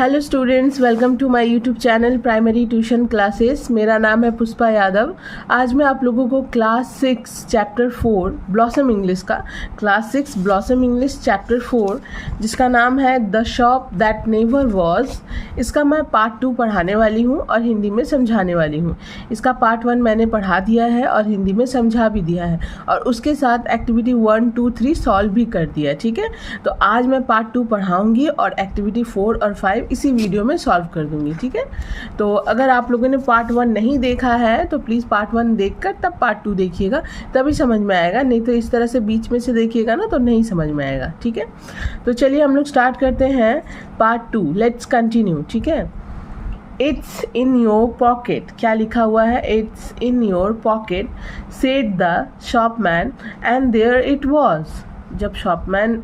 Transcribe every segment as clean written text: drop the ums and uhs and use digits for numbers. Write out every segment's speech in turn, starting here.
Hello students, welcome to my YouTube channel primary tuition classes. मेरा नाम है पुष्पा यादव। आज मैं आप लोगों को क्लास 6 चैप्टर 4 ब्लॉसम इंग्लिश का क्लास 6 ब्लॉसम इंग्लिश चैप्टर 4 जिसका नाम है the shop that never was, इसका मैं पार्ट 2 पढ़ाने वाली हूँ और हिंदी में समझाने वाली हूँ। इसका पार्ट 1 मैंने पढ़ा दिया है और हिंदी में समझा भी दिया है और उसके साथ एक्टिविटी 1, 2, 3 सॉल्व भी कर दिया है। ठीक है, तो आज मैं पार्ट 2 पढ़ाऊँगी और एक्टिविटी 4 और 5 इसी वीडियो में सॉल्व कर दूंगी। ठीक है, तो अगर आप लोगों ने पार्ट 1 नहीं देखा है तो प्लीज़ पार्ट 1 देखकर तब पार्ट 2 देखिएगा, तभी समझ में आएगा, नहीं तो इस तरह से बीच में से देखिएगा ना तो नहीं समझ में आएगा। ठीक है, तो चलिए हम लोग स्टार्ट करते हैं पार्ट 2। Let's continue. ठीक है, इट्स इन योर पॉकेट, क्या लिखा हुआ है? It's in your pocket said the shopman and there it was. जब शॉपमैन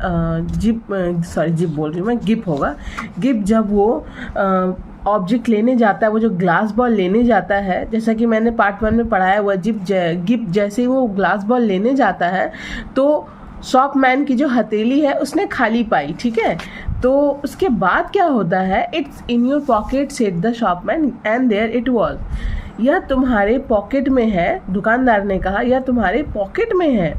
जिप बोल रही हूँ मैं, गिप होगा। गिप जब वो ऑब्जेक्ट लेने जाता है, वो जो ग्लास बॉल लेने जाता है, जैसा कि मैंने पार्ट 1 में पढ़ाया हुआ, गिप जैसे ही वो ग्लास बॉल लेने जाता है तो शॉपमैन की जो हथेली है उसने खाली पाई। ठीक है, तो उसके बाद क्या होता है? It's in your pocket said the shopman and there it was. यह तुम्हारे पॉकेट में है, दुकानदार ने कहा, यह तुम्हारे पॉकेट में है।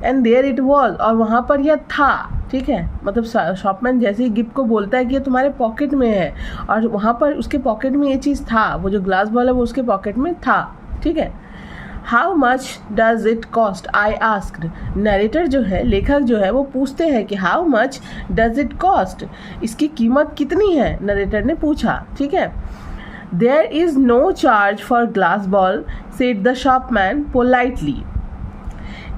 एंड देयर इट वॉज, और वहाँ पर यह था। ठीक है, मतलब शॉपमैन जैसे ही गिफ्ट को बोलता है कि ये तुम्हारे पॉकेट में है और वहाँ पर उसके पॉकेट में ये चीज़ था, वो जो ग्लास बॉल है वो उसके पॉकेट में था। ठीक है, how much does it cost I asked. Narrator जो है, लेखक जो है, वो पूछते हैं कि how much does it cost, इसकी कीमत कितनी है? नरेटर ने पूछा। ठीक है, there is no charge for glass ball said the shopman politely.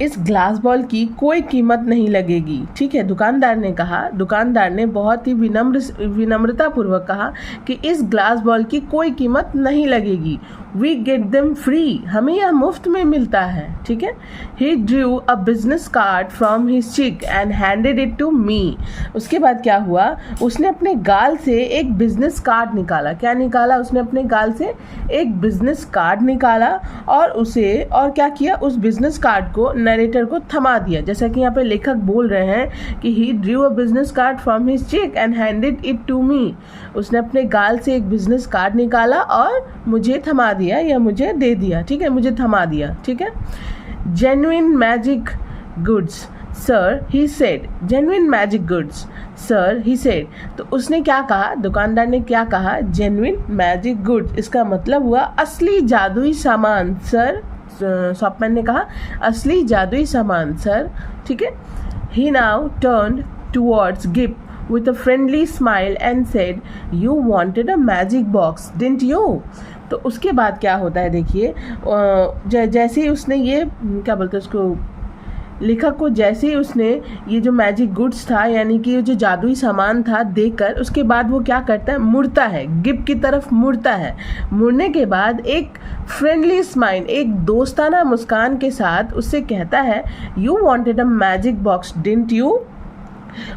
इस ग्लास बॉल की कोई कीमत नहीं लगेगी। ठीक है, दुकानदार ने कहा, दुकानदार ने बहुत ही विनम्रतापूर्वक कहा कि इस ग्लास बॉल की कोई कीमत नहीं लगेगी। वी गेट देम फ्री, हमें यह मुफ्त में मिलता है। ठीक है, he drew a business card from his cheek and handed it to me. उसके बाद क्या हुआ? उसने अपने गाल से एक बिजनेस कार्ड निकाला। क्या निकाला? उसने अपने गाल से एक बिजनेस कार्ड निकाला और क्या किया? उस बिजनेस कार्ड को नरेटर को थमा दिया। जैसा कि यहाँ पे लेखक बोल रहे हैं कि he drew a business card from his cheek and handed it to me. उसने अपने गाल से एक बिजनेस कार्ड निकाला और मुझे थमा दिया या मुझे दे दिया। ठीक है, मुझे थमा दिया। ठीक है, genuine magic goods sir he said, genuine magic goods sir he said. तो उसने क्या कहा? दुकानदार ने क्या कहा? जेन्युइन मैजिक गुड्स, इसका मतलब हुआ असली जादुई सामान सर। शॉपमैन ने कहा असली जादुई सामान सर। ठीक है, he now turned towards Gip with a friendly smile and said, "You wanted a magic box, didn't you?" तो उसके बाद क्या होता है देखिए, जैसे ही उसने ये क्या बोलते हैं उसको, लेखक को जैसे ही उसने ये जो मैजिक गुड्स था यानी कि जो जादुई सामान था देकर, उसके बाद वो क्या करता है? मुड़ता है, गिफ्ट की तरफ मुड़ता है। मुड़ने के बाद एक फ्रेंडली स्माइल, एक दोस्ताना मुस्कान के साथ उससे कहता है, "You wanted a magic box, didn't you?"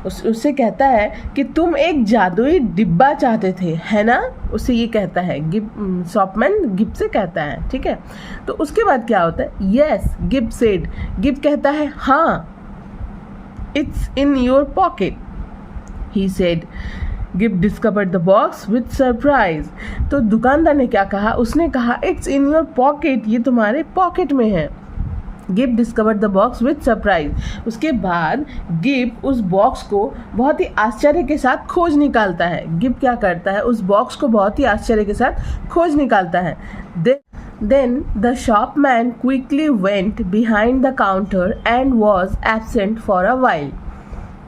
उससे कहता है कि तुम एक जादुई डिब्बा चाहते थे, है ना? उससे ये कहता है, शॉपमैन गिप से कहता है। ठीक है, तो उसके बाद क्या होता है? यस गिप सेड, गिप कहता है हाँ। It's in your pocket he said. Gip discovered the box with surprise. तो दुकानदार ने क्या कहा? उसने कहा इट्स इन योर पॉकेट, ये तुम्हारे पॉकेट में है। Gip discovered the box with surprise. उसके बाद गिप उस बॉक्स को बहुत ही आश्चर्य के साथ खोज निकालता है। गिप क्या करता है? उस बॉक्स को बहुत ही आश्चर्य के साथ खोज निकालता है। Then the shopman quickly went behind the counter and was absent for a while.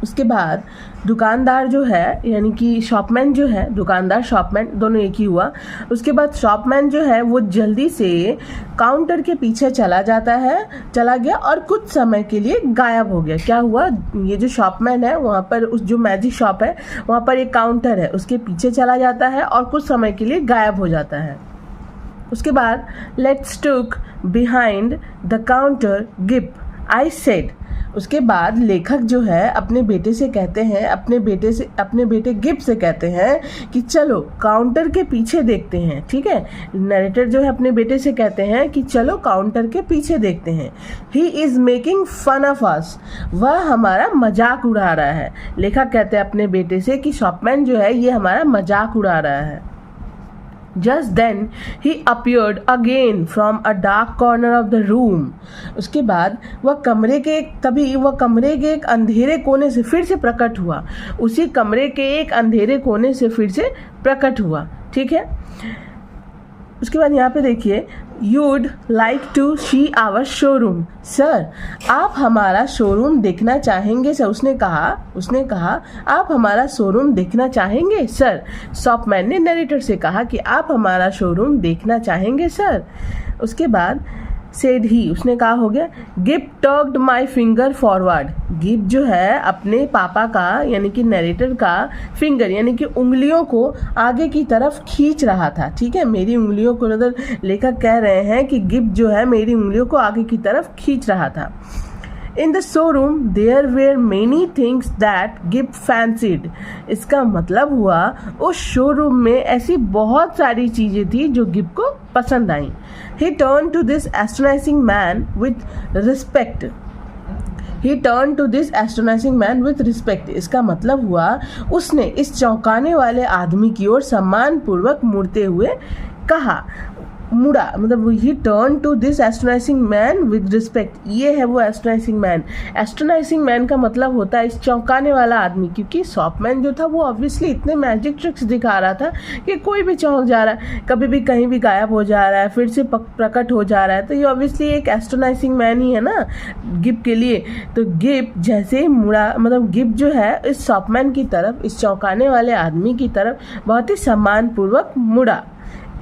उसके बाद दुकानदार जो है यानी कि शॉपमैन जो है, दुकानदार शॉपमैन दोनों एक ही हुआ। उसके बाद शॉपमैन जो है वो जल्दी से काउंटर के पीछे चला गया और कुछ समय के लिए गायब हो गया। क्या हुआ? ये जो शॉपमैन है वहाँ पर, उस जो मैजिक शॉप है वहाँ पर एक काउंटर है, उसके पीछे चला जाता है और कुछ समय के लिए गायब हो जाता है। उसके बाद let's took behind the counter Gip I said, उसके बाद लेखक जो है अपने बेटे से कहते हैं, अपने बेटे गिब से कहते हैं कि चलो काउंटर के पीछे देखते हैं। ठीक है, नरेटर जो है अपने बेटे से कहते हैं कि चलो काउंटर के पीछे देखते हैं। He is making fun of us, वह हमारा मजाक उड़ा रहा है। लेखक कहते हैं अपने बेटे से कि शॉपमैन जो है ये हमारा मजाक उड़ा रहा है। Just then he appeared again from a dark corner of the room. उसके बाद वह कमरे के एक अंधेरे कोने से फिर से प्रकट हुआ। उसी कमरे के एक अंधेरे कोने से फिर से प्रकट हुआ। ठीक है, उसके बाद यहाँ पे देखिए, you'd like to see our showroom sir, आप हमारा शोरूम देखना चाहेंगे सर। उसने कहा आप हमारा शोरूम देखना चाहेंगे सर। शॉपमैन ने नरेटर से कहा कि आप हमारा शोरूम देखना चाहेंगे सर। उसके बाद सेड ही, उसने कहा हो गया, Gip tugged my finger forward. Gip जो है अपने पापा का यानी कि नरेटर का फिंगर यानी कि उंगलियों को आगे की तरफ खींच रहा था। ठीक है, मेरी उंगलियों को, मतलब लेखक कह रहे हैं कि गिब जो है मेरी उंगलियों को आगे की तरफ खींच रहा था। In the showroom there were many things that Gib fancied. इसका मतलब हुआ उस शोरूम में ऐसी बहुत सारी चीज़ें थी जो गिब को पसंद आई। He turn to this astonishing man with respect. इसका मतलब हुआ उसने इस चौंकाने वाले आदमी की ओर सम्मान पूर्वक मुड़ते हुए मुड़ा, मतलब he turn to this astonishing man with respect. ये है वो एस्ट्रोनाइजिंग मैन। एस्ट्रोनाइजिंग मैन का मतलब होता है इस चौंकाने वाला आदमी, क्योंकि शॉपमैन जो था वो ऑब्वियसली इतने मैजिक ट्रिक्स दिखा रहा था कि कोई भी चौंक जा रहा है, कभी भी कहीं भी गायब हो जा रहा है, फिर से प्रकट हो जा रहा है, तो ये ऑब्वियसली एक एस्ट्रोनाइजिंग मैन ही है ना गिब के लिए। तो गिब जैसे ही मुड़ा, मतलब गिब जो है इस शॉपमैन की तरफ, इस चौंकाने वाले आदमी की तरफ बहुत ही सम्मानपूर्वक मुड़ा।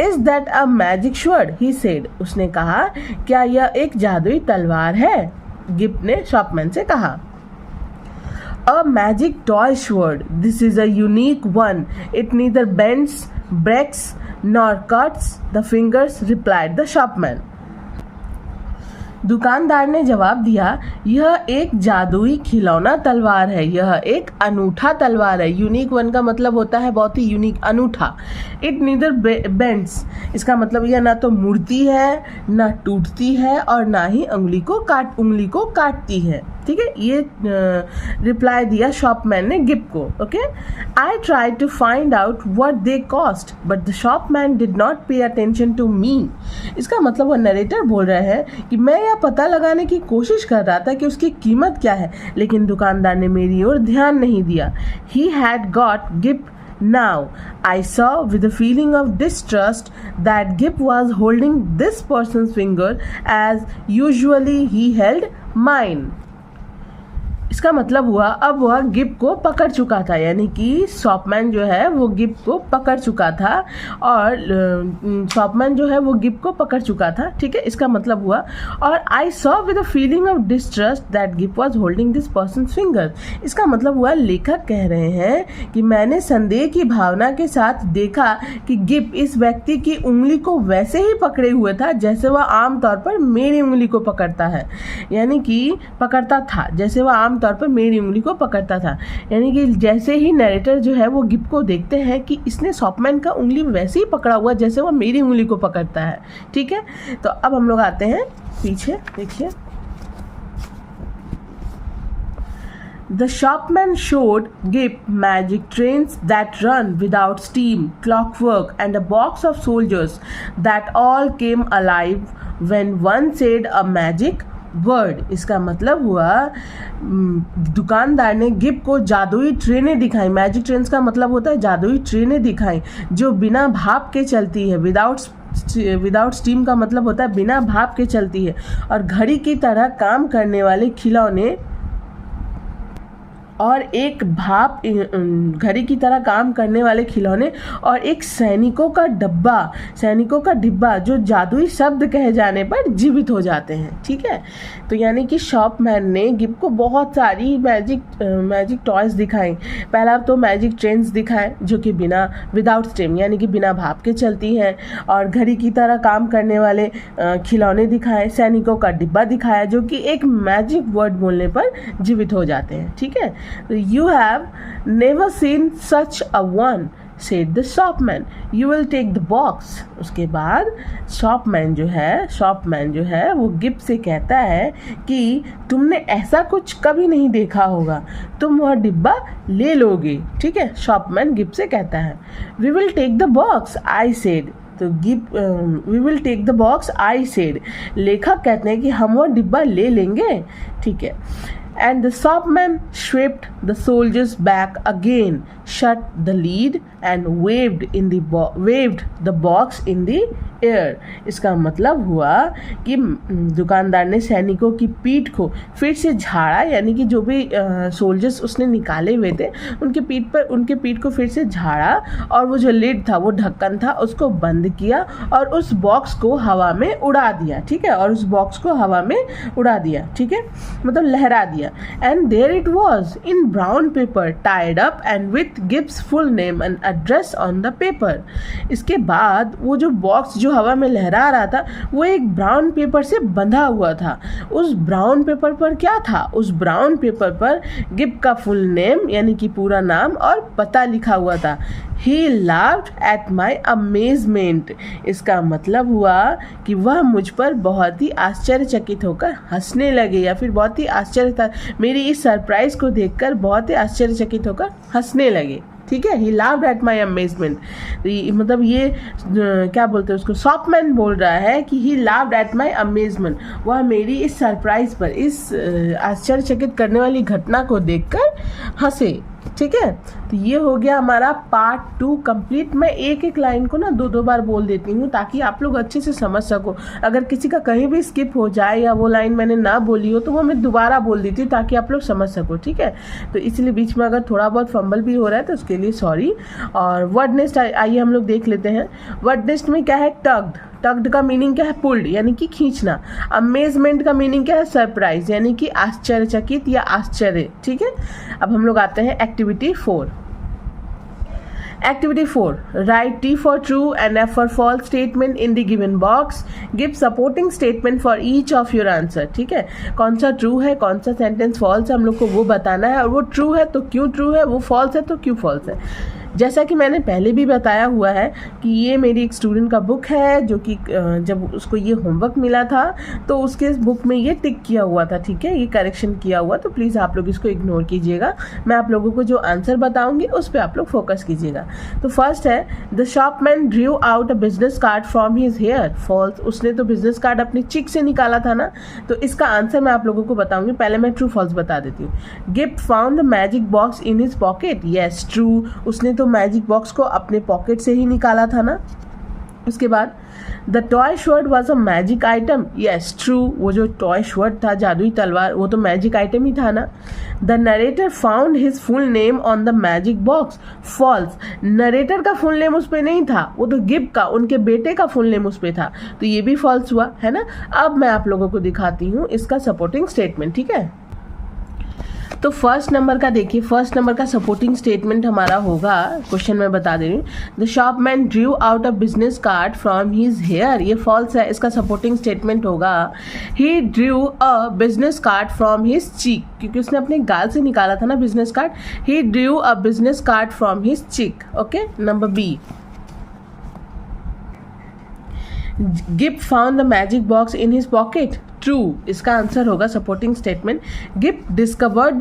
Is that a magic sword? He said. उसने कहा क्या यह एक जादुई तलवार है? गिब ने शॉपमैन से कहा। A magic toy sword. This is a unique one. It neither bends, breaks, nor cuts the fingers, replied the shopman. दुकानदार ने जवाब दिया, यह एक जादुई खिलौना तलवार है, यह एक अनूठा तलवार है। यूनिक वन का मतलब होता है बहुत ही यूनिक, अनूठा। इट नीदर बेंड्स, इसका मतलब यह ना तो मुड़ती है, ना टूटती है, और ना ही उंगली को काटती है। ठीक है, ये रिप्लाई दिया शॉपमैन ने गिब को। Okay, I try to find out what they cost but the shopman did not pay attention to me. इसका मतलब वो नरेटर बोल रहे हैं कि मैं यह पता लगाने की कोशिश कर रहा था कि उसकी कीमत क्या है, लेकिन दुकानदार ने मेरी ओर ध्यान नहीं दिया। He had got Gibb Now, I saw with a feeling of distrust that Gib was holding this person's finger as usually he held mine. इसका मतलब हुआ अब वह गिब को पकड़ चुका था, यानी कि शॉपमैन जो है वो गिब को पकड़ चुका था, और शॉपमैन जो है वो गिब को पकड़ चुका था। ठीक है, इसका मतलब हुआ, और I saw with a feeling of distrust that Gibb was holding this persons finger. इसका मतलब हुआ लेखक कह रहे हैं कि मैंने संदेह की भावना के साथ देखा कि गिब इस व्यक्ति की उंगली को वैसे ही पकड़े हुए था जैसे वह आमतौर पर मेरी उंगली को पकड़ता है, यानी कि पकड़ता था जैसे वह आम तौर पर मेरी उंगली को पकड़ता था। यानी कि जैसे ही नरेटर जो है वो गिब को देखते हैं कि इसने शॉपमैन का उंगली वैसे ही पकड़ा हुआ जैसे वो मेरी उंगली को पकड़ता है। ठीक है, तो अब हम लोग आते हैं पीछे, देखिए। The shopman showed Gib magic trains that run without steam, clockwork, and a box of soldiers that all came alive when one said a magic word. इसका मतलब हुआ दुकानदार ने गिब को जादुई ट्रेनें दिखाई। मैजिक ट्रेन्स का मतलब होता है जादुई ट्रेनें दिखाई जो बिना भाप के चलती है। विदाउट स्टीम का मतलब होता है बिना भाप के चलती है, और घड़ी की तरह काम करने वाले खिलौने और एक भाप घड़ी की तरह काम करने वाले खिलौने और एक सैनिकों का डिब्बा जो जादुई शब्द कहे जाने पर जीवित हो जाते हैं। ठीक है, तो यानी कि शॉपमैन ने गिब को बहुत सारी मैजिक टॉयज दिखाई। पहला तो मैजिक ट्रेन्स दिखाए जो कि विदाउट स्टेम यानी कि बिना भाप के चलती हैं, और घड़ी की तरह काम करने वाले खिलौने दिखाए, सैनिकों का डिब्बा दिखाया जो कि एक मैजिक वर्ड बोलने पर जीवित हो जाते हैं। ठीक है, you have never seen such a one said the shopman, you will take the box। उसके बाद शॉपमैन जो है वो गिब से कहता है कि तुमने ऐसा कुछ कभी नहीं देखा होगा, तुम वह डिब्बा ले लोगे। ठीक है, शॉपमैन गिब से कहता है we will take the box I said। तो Gib we will take the box I said, लेखक कहते हैं कि हम वो डिब्बा ले लेंगे। ठीक है, and the shopman swept the soldiers back again, shut the lid and waved the box in the air। इसका मतलब हुआ कि दुकानदार ने सैनिकों की पीठ को फिर से झाड़ा, यानी कि जो भी सोल्जर्स उसने निकाले हुए थे उनके पीठ को फिर से झाड़ा, और वो जो लिड था, वो ढक्कन था, उसको बंद किया और उस बॉक्स को हवा में उड़ा दिया। ठीक है, और उस बॉक्स को हवा में उड़ा दिया। ठीक है, मतलब लहरा दिया। And there it was in brown paper tied up and with Gibbs full name and address on the paper। इसके बाद वो जो बॉक्स जो हवा में लहरा रहा था वो एक ब्राउन पेपर से बंधा हुआ था। उस ब्राउन पेपर पर क्या था? उस ब्राउन पेपर पर गिब का फुल नेम यानी कि पूरा नाम और पता लिखा हुआ था। He laughed at my amazement। इसका मतलब हुआ कि वह मुझ पर बहुत ही आश्चर्यचकित होकर हंसने लगे, या फिर बहुत ही आश्चर्य था, मेरी इस सरप्राइज को देखकर बहुत ही आश्चर्यचकित होकर हंसने लगे। ठीक है, ही लाव्ड एट माई अमेजमेंट। मतलब ये क्या बोलते हैं उसको, शॉपमैन बोल रहा है कि ही लाव्ड एट माई अमेजमेंट, वह मेरी इस सरप्राइज पर, इस आश्चर्यचकित करने वाली घटना को देखकर हंसे। ठीक है, तो ये हो गया हमारा पार्ट 2 कंप्लीट। मैं एक एक लाइन को ना 2-2 बार बोल देती हूँ ताकि आप लोग अच्छे से समझ सको। अगर किसी का कहीं भी स्किप हो जाए या वो लाइन मैंने ना बोली हो तो वो मैं दोबारा बोल देती हूँ ताकि आप लोग समझ सको। ठीक है, तो इसलिए बीच में अगर थोड़ा बहुत फंबल भी हो रहा है तो उसके लिए सॉरी। और वर्ड नेस्ट आइए हम लोग देख लेते हैं। वर्ड नेस्ट में क्या है? टग्ड का मीनिंग क्या है? पुल्ड यानी कि खींचना। अमेजमेंट का मीनिंग क्या है? सरप्राइज यानी कि आश्चर्यचकित या आश्चर्य। ठीक है, अब हम लोग आते हैं activity 4। Activity 4. Write T for true and F for false statement in the given box. Give supporting statement for each of your answer। ठीक है, कौन सा ट्रू है, कौन सा सेंटेंस फॉल्स है, हम लोग को वो बताना है। और वो ट्रू है तो क्यों ट्रू है, वो फॉल्स है तो क्यों फॉल्स है। जैसा कि मैंने पहले भी बताया हुआ है कि ये मेरी एक स्टूडेंट का बुक है जो कि जब उसको ये होमवर्क मिला था तो उसके बुक में ये टिक किया हुआ था। ठीक है, ये करेक्शन किया हुआ, तो प्लीज़ आप लोग इसको इग्नोर कीजिएगा। मैं आप लोगों को जो आंसर बताऊंगी उस पर आप लोग फोकस कीजिएगा। तो फर्स्ट है the shopman drew out a business card from his hair. False, उसने तो बिजनेस कार्ड अपनी चिक से निकाला था ना, तो इसका आंसर मैं आप लोगों को बताऊंगी। पहले मैं ट्रू फॉल्स बता देती हूँ। Gibb found the magic box in his pocket. Yes true, उसने तो मैजिक बॉक्स को अपने पॉकेट से ही निकाला था ना। उसके बाद the toy shirt was a magic item. Yes true, वो जो टॉय शर्ट था, जादुई तलवार, वो तो मैजिक आइटम ही था ना। The narrator found his full name on the magic box. False, narrator का फुल नेम उस पर नहीं था, वो तो गिब का, उनके बेटे का फुल नेम उस पर था, तो ये भी फॉल्स हुआ है ना। अब मैं आप लोगों को दिखाती हूँ इसका सपोर्टिंग स्टेटमेंट। ठीक है, तो फर्स्ट नंबर का देखिए, फर्स्ट नंबर का सपोर्टिंग स्टेटमेंट हमारा होगा, क्वेश्चन में बता दे रही हूँ। The shopman drew out a business card from his hair. ये फॉल्स है, इसका सपोर्टिंग स्टेटमेंट होगा he drew a business card from his cheek, क्योंकि उसने अपने गाल से निकाला था ना business card. He drew a business card from his cheek. Okay, number B. Gip found the magic box in his pocket. True, इसका आंसर होगा supporting statement Gibb discovered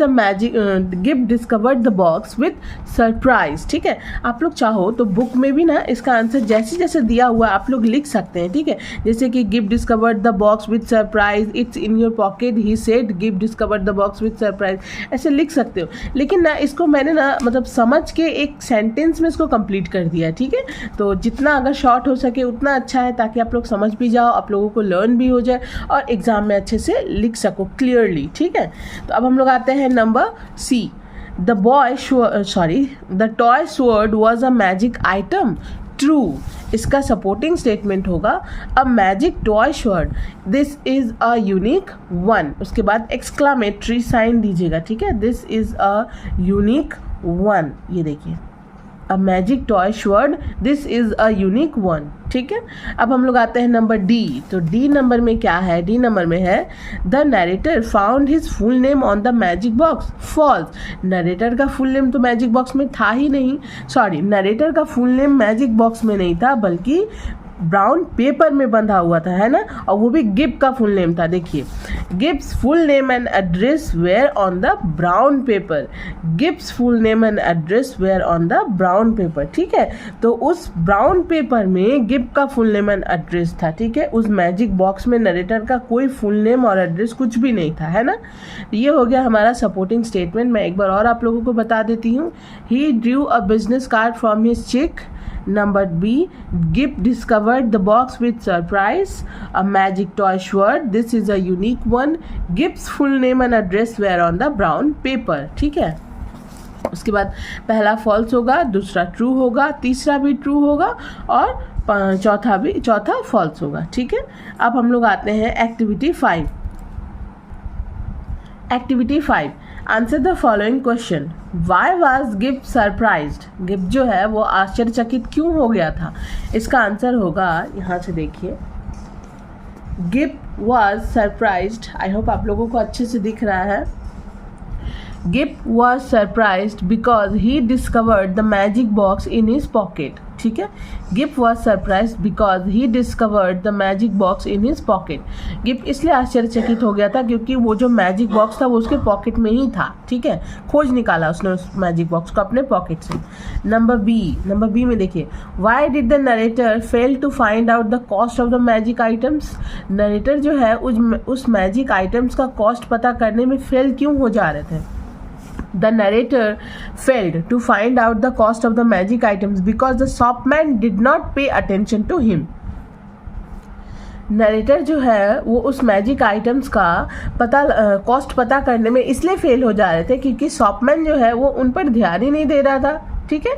the box with surprise. ठीक है, आप लोग चाहो तो book में भी ना इसका आंसर जैसे जैसे दिया हुआ आप लोग लिख सकते हैं। ठीक है, जैसे कि Gibb discovered the box with surprise, it's in your pocket, he said Gibb discovered the box with surprise, ऐसे लिख सकते हो। लेकिन ना इसको मैंने ना मतलब समझ के एक सेंटेंस में इसको कंप्लीट कर दिया। ठीक है, तो जितना अगर शॉर्ट हो सके उतना अच्छा है, ताकि आप लोग समझ भी जाओ, आप लोगों को लर्न भी हो जाए और एग्जाम में अच्छे से लिख सको क्लियरली। ठीक है, तो अब हम लोग आते हैं number C. The toy sword was a magic item, true. इसका सपोर्टिंग स्टेटमेंट होगा a magic toy sword, this is a unique one. उसके बाद एक्सक्लामेटरी साइन दीजिएगा, ठीक है, this is a unique one. ये देखिए, a magic toy sword, this is a unique one, ठीक है। अब हम लोग आते हैं नंबर डी। तो डी नंबर में क्या है? डी नंबर में है the narrator found his full name on the magic box, false. Narrator का फुल नेम तो मैजिक बॉक्स में था ही नहीं, सॉरी, नरेटर का फुल नेम मैजिक बॉक्स में नहीं था बल्कि ब्राउन पेपर में बंधा हुआ था, है ना, और वो भी गिब का फुल नेम था। देखिए, Gip's full name and address were on the brown paper, Gip's full name and address were on the brown paper, ठीक है। तो उस ब्राउन पेपर में गिब का फुल नेम एंड एड्रेस था, ठीक है। उस मैजिक बॉक्स में नरेटर का कोई फुल नेम और एड्रेस कुछ भी नहीं था, है ना। ये हो गया हमारा सपोर्टिंग स्टेटमेंट। मैं एक बार और आप लोगों को बता देती हूँ। He drew a business card from his cheek. Number B, Gip discovered the box with surprise, a magic toy sword, this is a unique one, Gip's full name and address were on the brown paper, ठीक है। उसके बाद पहला false होगा, दूसरा true होगा, तीसरा भी ट्रू होगा और चौथा फॉल्स होगा, ठीक है। अब हम लोग आते हैं activity 5। Activity 5, answer the following question. Why was Gip surprised? Gip जो है वो आश्चर्यचकित क्यों हो गया था? इसका आंसर होगा, यहाँ से देखिए, Gip was surprised, I hope आप लोगों को अच्छे से दिख रहा है। Gip was surprised because he discovered the magic box in his pocket, ठीक है। Gip was surprised because he discovered the magic box in his pocket. Gip इसलिए आश्चर्यचकित हो गया था क्योंकि वो जो मैजिक बॉक्स था वो उसके पॉकेट में ही था, ठीक है। खोज निकाला उसने उस मैजिक बॉक्स को अपने पॉकेट से। नंबर बी में देखिए, why did the narrator fail to find out the cost of the magic items? Narrator जो है उस मैजिक आइटम्स का कॉस्ट पता करने में फेल क्यों हो जा रहे थे? The narrator failed to find out the cost of the magic items because the shopman did not pay attention to him. Narrator जो है वो उस मैजिक आइटम्स का कॉस्ट पता करने में इसलिए फेल हो जा रहे थे क्योंकि शॉपमैन जो है वो उन पर ध्यान ही नहीं दे रहा था, ठीक है।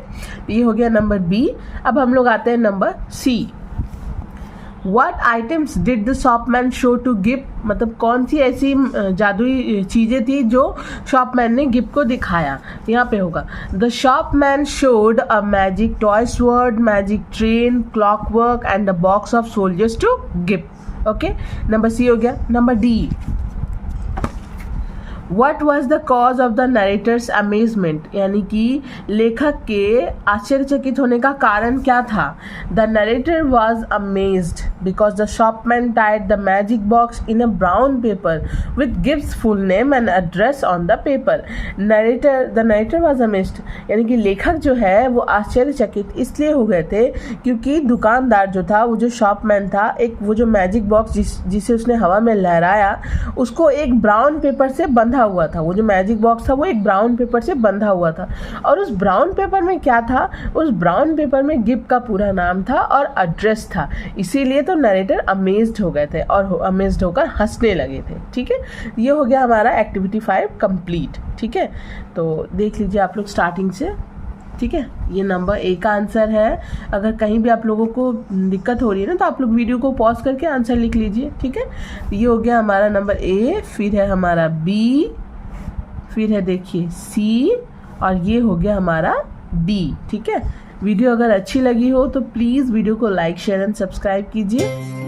ये हो गया नंबर बी। अब हम लोग आते हैं number C. What items did the shopman show to Gip? मतलब कौन सी ऐसी जादुई चीज़ें थी जो शॉपमैन ने गिप को दिखाया? यहाँ पे होगा, the shopman showed a magic toy sword, magic train, clockwork and a box of soldiers to Gip. Okay, number C हो गया। Number D, what was the cause of the narrator's amazement? यानी कि लेखक के आश्चर्यचकित होने का कारण क्या था? The narrator was amazed because the shopman tied the magic box in a brown paper with गिव्स full name and address on the paper. The narrator was amazed यानी कि लेखक जो है वो आश्चर्यचकित इसलिए हो गए थे क्योंकि दुकानदार जो था, वो जो शॉपमैन था, एक वो जो मैजिक बॉक्स जिसे उसने हवा में लहराया उसको एक ब्राउन पेपर से बंधा हुआ था। वो जो मैजिक बॉक्स था वो एक ब्राउन पेपर से बंधा हुआ था और उस ब्राउन पेपर में क्या था? उस ब्राउन पेपर में गिप का पूरा नाम था और एड्रेस था। इसीलिए तो नरेटर अमेज्ड हो गए थे और अमेज्ड होकर हंसने लगे थे, ठीक है। ये हो गया हमारा एक्टिविटी 5 कंप्लीट, ठीक है। तो देख लीजिए आप लोग स्टार्टिंग से, ठीक है। ये नंबर ए का आंसर है। अगर कहीं भी आप लोगों को दिक्कत हो रही है ना तो आप लोग वीडियो को पॉज करके आंसर लिख लीजिए, ठीक है। ये हो गया हमारा नंबर ए, फिर है हमारा बी, फिर है देखिए सी और ये हो गया हमारा डी, ठीक है। वीडियो अगर अच्छी लगी हो तो प्लीज़ वीडियो को लाइक, शेयर एंड सब्सक्राइब कीजिए।